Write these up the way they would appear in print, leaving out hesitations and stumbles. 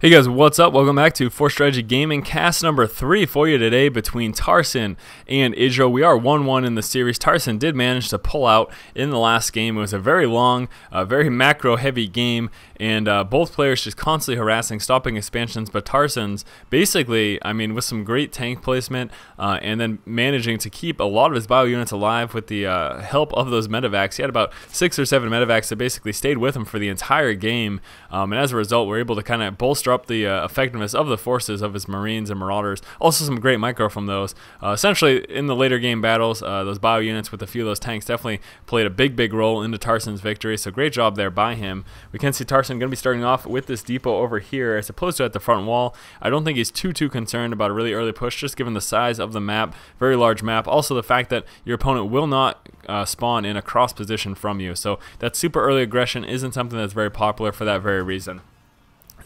Hey guys, what's up? Welcome back to Force Strategy Gaming cast number 3 for you today between Tarson and Idra. We are 1-1 in the series. Tarson did manage to pull out in the last game. It was a very long, very macro-heavy game, and both players just constantly harassing, stopping expansions, but Tarson's basically, I mean, with some great tank placement and then managing to keep a lot of his bio units alive with the help of those medevacs. He had about 6 or 7 medevacs that basically stayed with him for the entire game, and as a result, we're able to kind of bolster up the effectiveness of the forces of his Marines and Marauders. Also some great micro from those. Essentially, in the later game battles, those bio units with a few of those tanks definitely played a big role into Tarson's victory, so great job there by him. We can see Tarson going to be starting off with this depot over here as opposed to at the front wall. I don't think he's too concerned about a really early push, just given the size of the map, very large map. Also the fact that your opponent will not spawn in a cross position from you, so that super early aggression isn't something that's very popular for that very reason.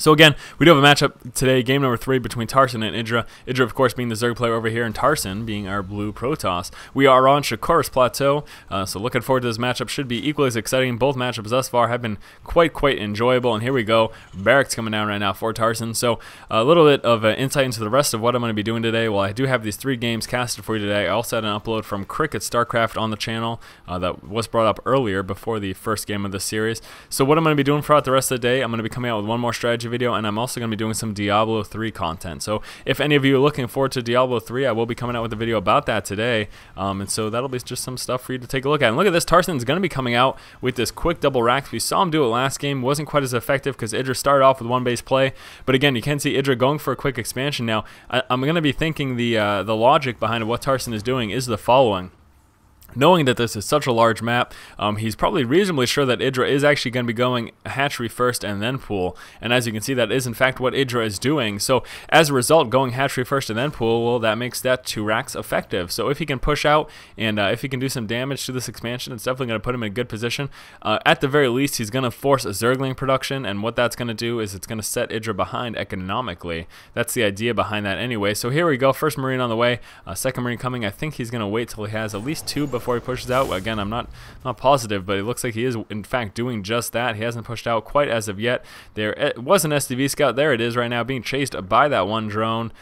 So again, we do have a matchup today, game number 3 between Tarson and Idra. Idra, of course, being the Zerg player over here, and Tarson being our blue Protoss. We are on Shakuras Plateau, so looking forward to this matchup. Should be equally as exciting. Both matchups thus far have been quite enjoyable, and here we go. Barracks coming down right now for Tarson. So a little bit of insight into the rest of what I'm going to be doing today. Well, I do have these 3 games casted for you today. I also had an upload from Cricket StarCraft on the channel that was brought up earlier before the first game of the series. So what I'm going to be doing throughout the rest of the day, I'm going to be coming out with one more strategy video, and I'm also going to be doing some Diablo 3 content. So if any of you are looking forward to Diablo 3, I will be coming out with a video about that today, and so that'll be just some stuff for you to take a look at. And look at this, Tarson's going to be coming out with this quick double racks. We saw him do it last game, wasn't quite as effective because Idra started off with one base play, but again, you can see Idra going for a quick expansion. Now I'm going to be thinking the logic behind what Tarson is doing is the following. Knowing that this is such a large map, he's probably reasonably sure that Idra is actually going to be going hatchery first and then pool. And as you can see, that is in fact what Idra is doing. So as a result, going hatchery first and then pool, well, that makes that 2 racks effective. So if he can push out and if he can do some damage to this expansion, it's definitely going to put him in a good position. At the very least, he's going to force a Zergling production, and what that's going to do is it's going to set Idra behind economically. That's the idea behind that anyway. So here we go, first Marine on the way, second Marine coming. I think he's going to wait till he has at least 2 before he pushes out. Again, I'm not positive, but it looks like he is in fact doing just that. He hasn't pushed out quite as of yet. There was an SDV scout. There it is right now, being chased by that one drone.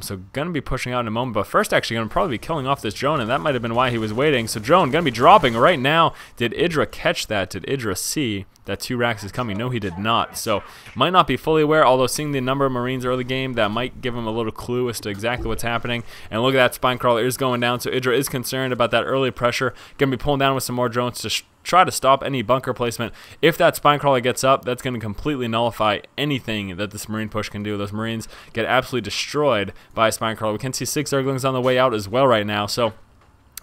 So gonna be pushing out in a moment, but first actually gonna probably be killing off this drone, and that might have been why he was waiting. So drone gonna be dropping right now. Did Idra catch that? Did Idra see that 2 racks is coming? No, he did not. So might not be fully aware, although seeing the number of Marines early game, that might give him a little clue as to exactly what's happening. And look at that, spine crawler is going down, so Idra is concerned about that early pressure. Gonna be pulling down with some more drones to try to stop any bunker placement. If that spine crawler gets up, that's going to completely nullify anything that this Marine push can do. Those Marines get absolutely destroyed by a spine crawler. We can see 6 Zerglings on the way out as well right now, so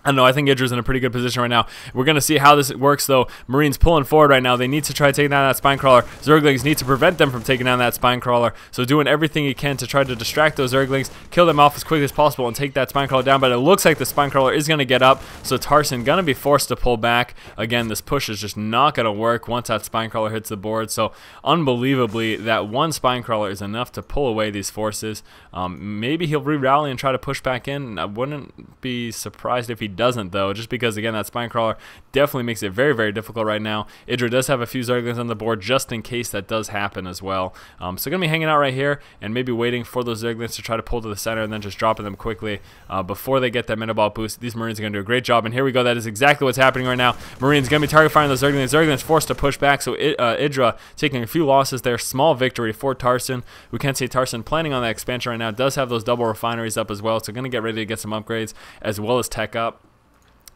I don't know, I think Idra's in a pretty good position right now. We're going to see how this works, though. Marines pulling forward right now. They need to try to take down that spine crawler. Zerglings need to prevent them from taking down that spine crawler. So doing everything he can to try to distract those Zerglings, kill them off as quickly as possible, and take that spine crawler down. But it looks like the spine crawler is going to get up, so Tarson going to be forced to pull back. Again, this push is just not going to work once that spine crawler hits the board. So unbelievably, that one spine crawler is enough to pull away these forces. Maybe he'll re-rally and try to push back in. I wouldn't be surprised if he doesn't, though, just because again that spine crawler definitely makes it very difficult right now. Idra does have a few Zerglings on the board just in case that does happen as well. So gonna be hanging out right here and maybe waiting for those Zerglings to try to pull to the center and then just dropping them quickly before they get that Metaball boost. These Marines are gonna do a great job, and here we go. That is exactly what's happening right now. Marines gonna be target firing those Zerglings. Zerglings forced to push back, so Idra taking a few losses there. Small victory for Tarson. We can see Tarson planning on that expansion right now. Does have those double refineries up as well, so gonna get ready to get some upgrades as well as tech up.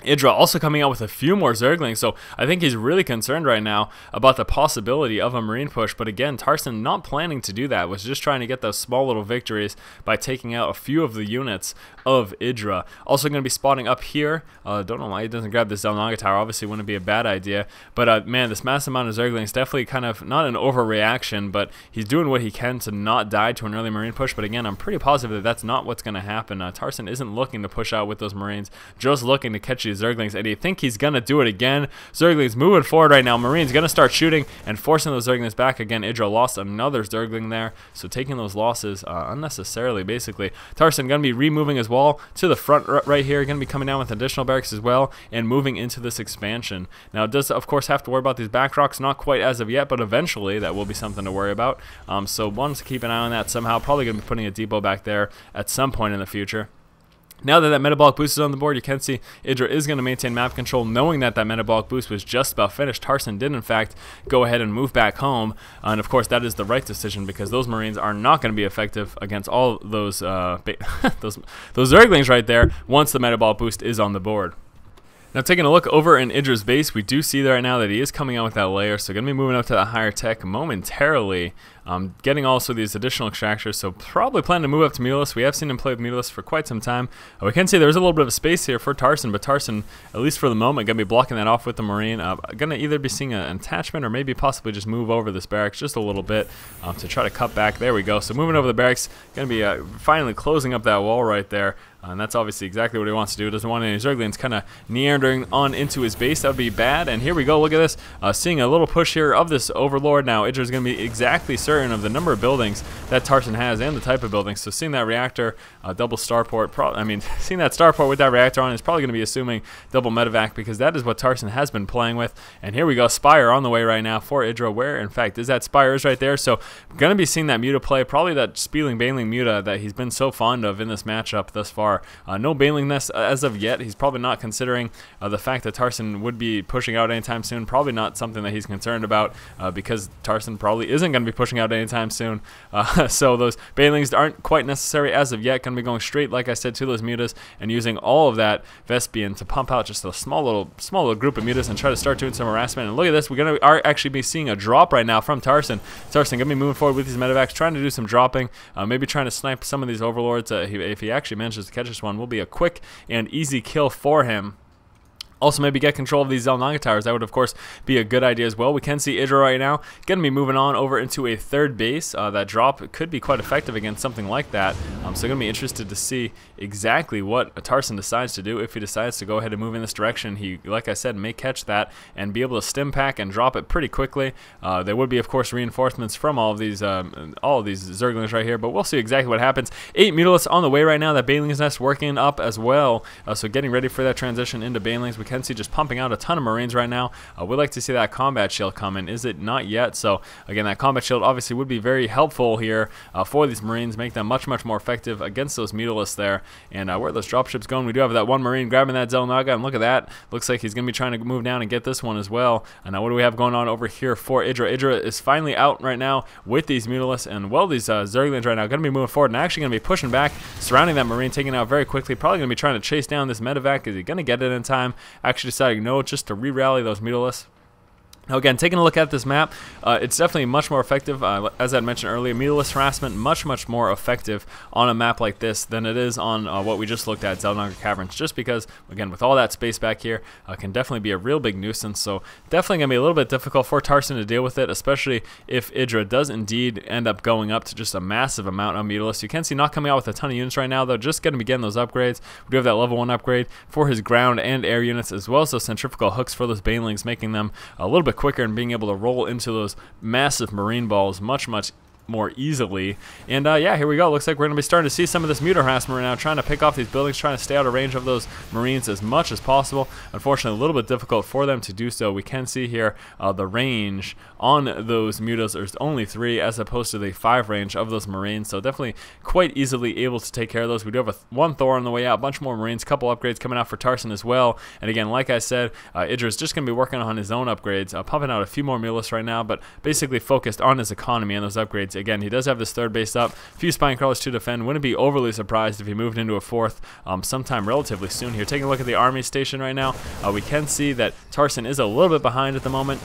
Idra also coming out with a few more Zerglings, so I think he's really concerned right now about the possibility of a Marine push. But again, Tarson not planning to do that, was just trying to get those small little victories by taking out a few of the units of Idra. Also going to be spotting up here. Don't know why he doesn't grab this Zelnaga tower. Obviously wouldn't be a bad idea, but man, this massive amount of Zerglings definitely kind of not an overreaction, but he's doing what he can to not die to an early Marine push. But again, I'm pretty positive that that's not what's going to happen. Tarson isn't looking to push out with those Marines, just looking to catch these Zerglings, and you think he's going to do it again. Zerglings moving forward right now. Marine's going to start shooting and forcing those Zerglings back again. Idra lost another Zergling there, so taking those losses unnecessarily, basically. Tarson going to be removing his wall to the front right here, going to be coming down with additional barracks as well, and moving into this expansion. Now, it does, of course, have to worry about these back rocks, not quite as of yet, but eventually that will be something to worry about. So wanted to keep an eye on that somehow. Probably going to be putting a depot back there at some point in the future. Now that metabolic boost is on the board, you can see Idra is going to maintain map control, knowing that metabolic boost was just about finished. Tarson did, in fact, go ahead and move back home, and of course that is the right decision because those Marines are not going to be effective against all those those Zerglings right there once the metabolic boost is on the board. Now, taking a look over in Idra's base, we do see right now that he is coming out with that layer, so going to be moving up to the higher tech momentarily, getting also these additional extractors, so probably planning to move up to Mulus. We have seen him play with Mulus for quite some time. We can see there's a little bit of space here for Tarson, but Tarson, at least for the moment, going to be blocking that off with the Marine. Going to either be seeing an attachment or maybe possibly just move over this barracks just a little bit to try to cut back. There we go. So moving over the barracks, going to be finally closing up that wall right there. And that's obviously exactly what he wants to do. Doesn't want any Zerglings kind of meandering on into his base. That would be bad. And here we go. Look at this. Seeing a little push here of this Overlord. Now, Idra's going to be exactly certain of the number of buildings that Tarson has and the type of buildings. So seeing that reactor, double starport, seeing that starport with that reactor on is probably going to be assuming double medevac because that is what Tarson has been playing with. And here we go. Spire on the way right now for Idra. Where, in fact, is that Spire is right there. So going to be seeing that Muta play. Probably that Spieling Baneling Muta that he's been so fond of in this matchup thus far. No Baneling nest as of yet. He's probably not considering the fact that Tarson would be pushing out anytime soon. Probably not something that he's concerned about because Tarson probably isn't going to be pushing out anytime soon. So those Banelings aren't quite necessary as of yet. Going to be going straight, like I said, to those Mutas and using all of that Vespian to pump out just a small little group of Mutas and try to start doing some harassment. And look at this. We're going to actually be seeing a drop right now from Tarson. Tarson going to be moving forward with these medevacs, trying to do some dropping, maybe trying to snipe some of these Overlords. If he actually manages to catch this one, will be a quick and easy kill for him. Also, maybe get control of these Xel'Naga towers. That would, of course, be a good idea as well. We can see Idra right now going to be moving on over into a third base. That drop could be quite effective against something like that. So going to be interested to see exactly what Tarson decides to do. If he decides to go ahead and move in this direction, he, like I said, may catch that and be able to stim pack and drop it pretty quickly. There would be, of course, reinforcements from all of these Zerglings right here, but we'll see exactly what happens. 8 Mutalisks on the way right now. That Baneling's nest working up as well. So getting ready for that transition into Banelings. We can see just pumping out a ton of Marines right now. We'd like to see that combat shield come in. Is it not yet? So again, that combat shield obviously would be very helpful here for these Marines, make them much more effective against those Mutalisks there. And where are those dropships going? We do have that one Marine grabbing that Xel'Naga, and look at that. Looks like he's going to be trying to move down and get this one as well. And now what do we have going on over here for Idra? Idra is finally out right now with these Mutalisks, and well, these Zerglings right now going to be moving forward and actually going to be pushing back, surrounding that Marine, taking it out very quickly. Probably going to be trying to chase down this medevac. Is he going to get it in time? Actually deciding no, just to re-rally those Mutalisks. Now again, taking a look at this map, it's definitely much more effective. As I mentioned earlier, Mutalisk harassment much more effective on a map like this than it is on what we just looked at, Xel'Naga Caverns, just because, again, with all that space back here, can definitely be a real big nuisance. So definitely going to be a little bit difficult for Tarson to deal with it, especially if Idra does indeed end up going up to just a massive amount of Mutalisks. You can see not coming out with a ton of units right now, though, just going to be getting those upgrades. We do have that level 1 upgrade for his ground and air units, as well as those centrifugal hooks for those Banelings, making them a little bit quicker and being able to roll into those massive Marine balls much more easily. And yeah, here we go. Looks like we're going to be starting to see some of this Muta harassment right now, trying to pick off these buildings, trying to stay out of range of those Marines as much as possible. Unfortunately, a little bit difficult for them to do so. We can see here the range on those Mutas is only 3 as opposed to the 5 range of those Marines, so definitely quite easily able to take care of those. We do have one Thor on the way out, a bunch more Marines, couple upgrades coming out for Tarson as well. And again, like I said, Idra is just going to be working on his own upgrades, pumping out a few more Mutalisks right now, but basically focused on his economy and those upgrades. Again, he does have this third base up, a few spine crawlers to defend. Wouldn't be overly surprised if he moved into a fourth sometime relatively soon here. Taking a look at the army station right now, we can see that Tarson is a little bit behind at the moment.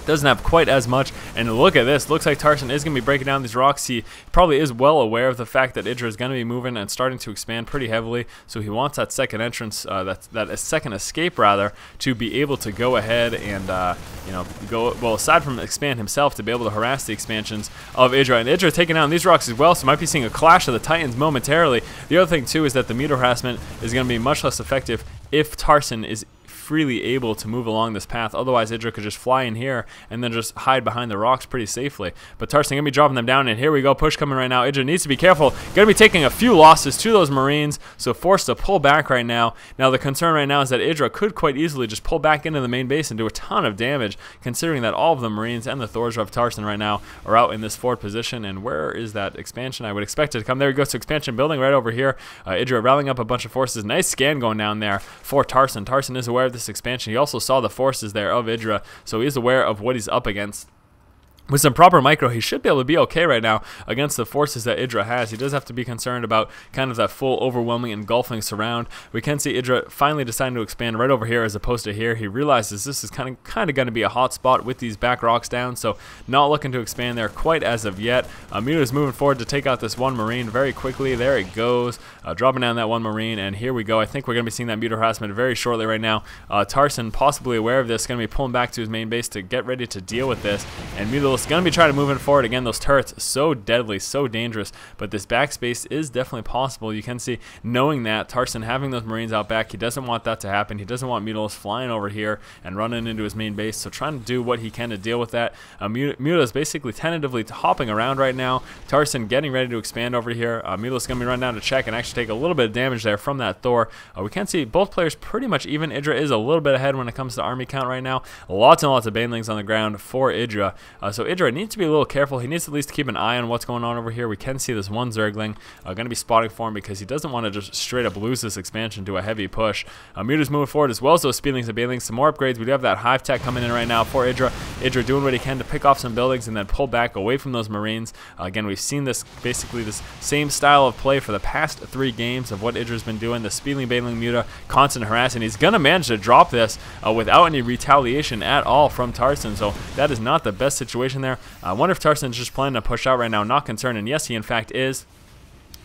Doesn't have quite as much, and look at this. Looks like Tarson is going to be breaking down these rocks. He probably is well aware of the fact that Idra is going to be moving and starting to expand pretty heavily, so he wants that second entrance, that second escape rather, to be able to go ahead and well, aside from expand himself, to be able to harass the expansions of Idra. And Idra taking down these rocks as well, so might be seeing a clash of the Titans momentarily. The other thing too is that the Muta harassment is going to be much less effective if Tarson is freely able to move along this path. Otherwise, Idra could just fly in here and then just hide behind the rocks pretty safely. But Tarson going to be dropping them down, and here we go. Push coming right now. Idra needs to be careful. Going to be taking a few losses to those Marines, so forced to pull back right now. Now, the concern right now is that Idra could quite easily just pull back into the main base and do a ton of damage, considering that all of the Marines and the Thors of Tarson right now are out in this forward position. And where is that expansion? I would expect it to come. There he goes to expansion building right over here. Idra rallying up a bunch of forces. Nice scan going down there for Tarson. Tarson is aware of this expansion. He also saw the forces there of Idra, so he's aware of what he's up against. With some proper micro, he should be able to be okay right now against the forces that Idra has. He does have to be concerned about kind of that full, overwhelming, engulfing surround. We can see Idra finally deciding to expand right over here as opposed to here. He realizes this is kind of going to be a hot spot with these back rocks down, so not looking to expand there quite as of yet. Muta is moving forward to take out this one Marine very quickly. There it goes, dropping down that one Marine, and here we go. I think we're going to be seeing that Muta harassment very shortly right now. Tarson, possibly aware of this, going to be pulling back to his main base to get ready to deal with this, and Muta is going to be trying to move it forward. Again, those turrets, so deadly, so dangerous, but this backspace is definitely possible. You can see, knowing that, Tarson having those Marines out back, he doesn't want that to happen. He doesn't want Mutilis flying over here and running into his main base, so trying to do what he can to deal with that. Muta is basically tentatively hopping around right now. Tarson getting ready to expand over here. Mutilis going to be run down to check and actually take a little bit of damage there from that Thor. We can see both players pretty much even. Idra is a little bit ahead when it comes to army count right now. Lots and lots of banelings on the ground for Idra. So Idra needs to be a little careful. He needs to at least keep an eye on what's going on over here. We can see this one Zergling going to be spotting for him because he doesn't want to just straight up lose this expansion to a heavy push. Muta's moving forward as well as those speedlings and banelings. Some more upgrades. We do have that hive tech coming in right now for Idra. Idra doing what he can to pick off some buildings and then pull back away from those Marines. Again, we've seen this basically this same style of play for the past 3 games of what Idra's been doing. The speedling, baneling, Muta, constant harassing. He's going to manage to drop this without any retaliation at all from Tarson. So that is not the best situation there. I wonder if Tarson's just planning to push out right now. Not concerned, and yes, he in fact is.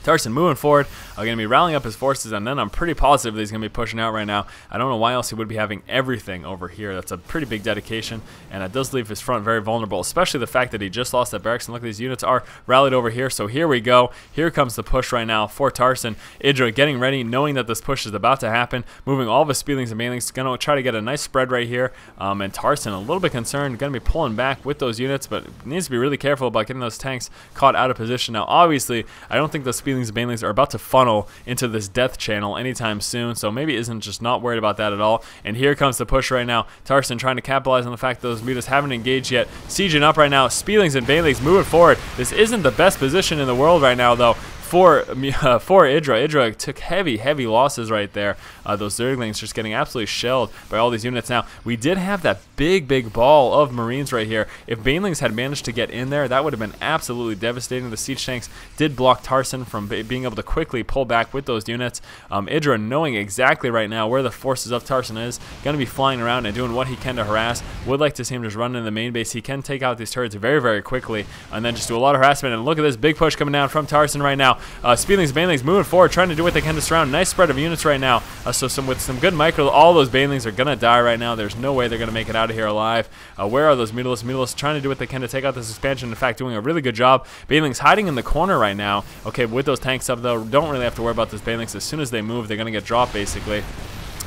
Tarson moving forward, going to be rallying up his forces, and then I'm pretty positive that he's going to be pushing out right now. I don't know why else he would be having everything over here. That's a pretty big dedication, and it does leave his front very vulnerable, especially the fact that he just lost that barracks. And look, these units are rallied over here, so here we go. Here comes the push right now for Tarson. Idra getting ready, knowing that this push is about to happen, moving all of his speedlings and banelings, going to try to get a nice spread right here, and Tarson a little bit concerned, going to be pulling back with those units, but needs to be really careful about getting those tanks caught out of position. Now, obviously, I don't think those speedlings and banelings are about to funnel into this death channel anytime soon, so maybe isn't just not worried about that at all. And here comes the push right now. Tarson trying to capitalize on the fact that those mutas haven't engaged yet. Sieging up right now. Speedlings and banelings moving forward. This isn't the best position in the world right now, though. For Idra. Idra took heavy losses right there. Those Zerglings just getting absolutely shelled by all these units. Now, we did have that big ball of Marines right here. If banelings had managed to get in there, that would have been absolutely devastating. The siege tanks did block Tarson from being able to quickly pull back with those units. Idra, knowing exactly right now where the forces of Tarson is, going to be flying around and doing what he can to harass. Would like to see him just run in the main base. He can take out these turrets very quickly and then just do a lot of harassment. And look at this big push coming down from Tarson right now. Speedlings, banelings moving forward, trying to do what they can to surround. Nice spread of units right now. With some good micro, all those banelings are gonna die right now. There's no way they're gonna make it out of here alive. Where are those Mutilis? Mutilis trying to do what they can to take out this expansion. In fact, doing a really good job. Banelings hiding in the corner right now. Okay, with those tanks up though, don't really have to worry about those banelings. As soon as they move, they're gonna get dropped basically.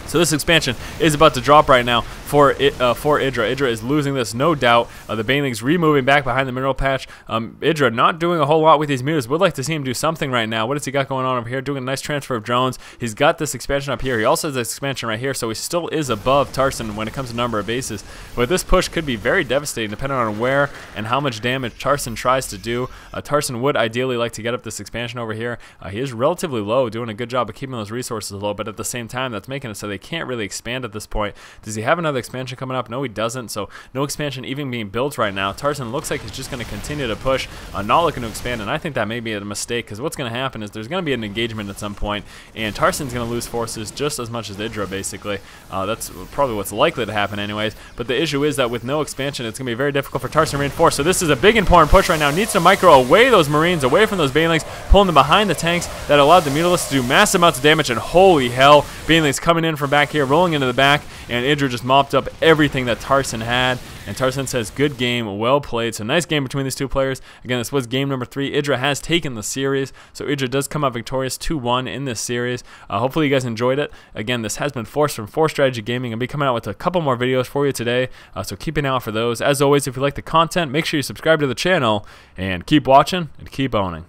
So this expansion is about to drop right now for Idra. Idra is losing this, no doubt. The banelings removing back behind the mineral patch. Idra not doing a whole lot with these mutas. Would like to see him do something right now. What has he got going on over here? Doing a nice transfer of drones. He's got this expansion up here. He also has this expansion right here, so he still is above Tarson when it comes to number of bases. But this push could be very devastating depending on where and how much damage Tarson tries to do. Tarson would ideally like to get up this expansion over here. He is relatively low, doing a good job of keeping those resources low, but at the same time, that's making it so they can't really expand at this point. Does he have another expansion coming up? No, he doesn't, so no expansion even being built right now. Tarson looks like he's just going to continue to push, not looking to expand, and I think that may be a mistake, because what's going to happen is there's going to be an engagement at some point, and Tarson's going to lose forces just as much as Idra, basically. That's probably what's likely to happen anyways, but the issue is that with no expansion, it's going to be very difficult for Tarson to reinforce, so this is a big important push right now. Needs to micro away those Marines, away from those banelings, pulling them behind the tanks that allowed the Mutalists to do massive amounts of damage, and holy hell, banelings coming in from from back here, rolling into the back, and Idra just mopped up everything that Tarson had. And Tarson says, good game, well played. So nice game between these two players. Again, this was game number 3. Idra has taken the series, so Idra does come out victorious 2-1 in this series. Hopefully you guys enjoyed it. Again, this has been Force from Force Strategy Gaming. I'll be coming out with a couple more videos for you today, so keep an eye out for those. As always, if you like the content, make sure you subscribe to the channel, and keep watching and keep owning.